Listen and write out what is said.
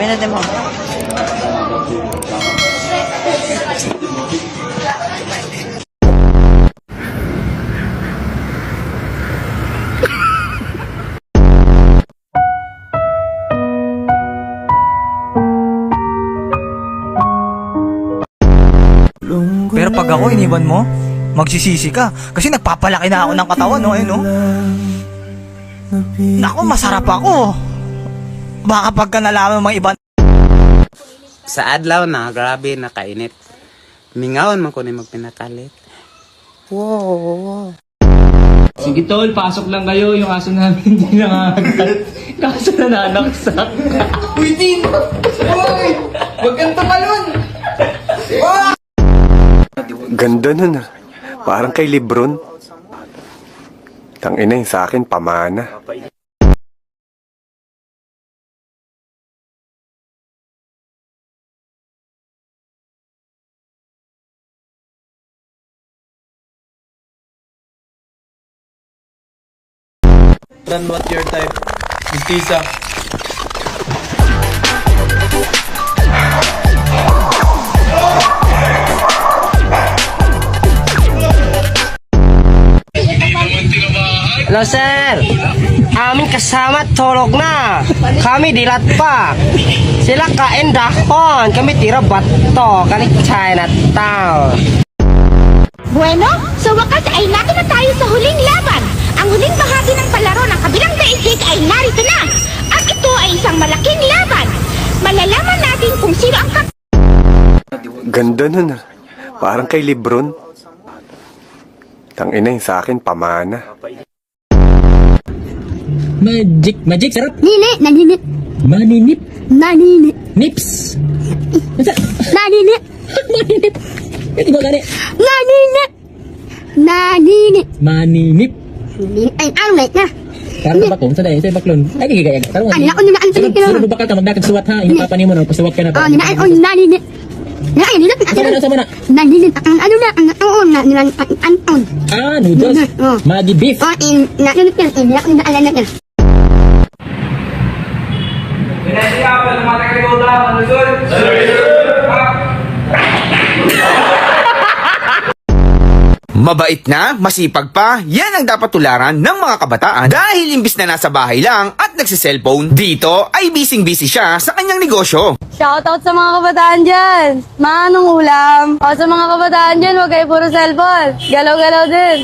Pinatay mo. Pero pag ako iniwan mo, magsisisi ka. Kasi nagpapalaki na ako ng katawan, no? Ayun, no? Naku, masarap ako. Baka pagka nalaman ng mga iba. Sa adlaw na, grabe nakainit. Mingawan man ko na magpinakalit. Wow. Sige tol, pasok lang kayo. Yung aso namin hindi nangangagat. Kaso nananaksak. Uy, Tino! Uy! Huwag kang tumalon! Ganda nun ah. Parang kay Lebron. Tangina yun sa akin, pamana. Run what your type. Mistisa. Hello sir, aming kasama tulog na. Kami dilat pa. Sila kain dahon, kami tira bato. Kani Chinatown. Bueno, sa wakas ay nato na tayo sa huling laban. Ang huling bahagi ng palaro ng kabilang daigdig ay narito na. At ito ay isang malaking laban. Malalaman natin kung sino ang Ganda nun ah. Parang kay Lebron. Tangina yun sa akin, pamana. Magic, sarap. Nini, naninip. Maninip. Naninip. Nips. Naninip. Maninip. Ito ba gani? Naninip. Naninip. Maninip. Ay, ang light na. Karang bakong sa dayo, sa baklon. Ay, gigayag. Karang Ano na, ano na, ano na, sunod bakal ka, magdakag suwat ha. Inukapan mo na, pasuwat ka na. Oh, ninaan, oh, naninip. Naninip, Sama na. naninip, ang ano na, ang noon na, ang anton. Ah, noodles. Oh. Maggi beef. Oh, naninip yan, hindi ako naalala yan. Mabait na, masipag pa, yan ang dapat tularan ng mga kabataan dahil imbis na nasa bahay lang at nagsiselfone, dito ay bising-busy siya sa kanyang negosyo. Shoutout sa mga kabataan dyan. Manong ulam. O sa mga kabataan dyan, huwag kayo puro cellphone. Galaw-galaw din.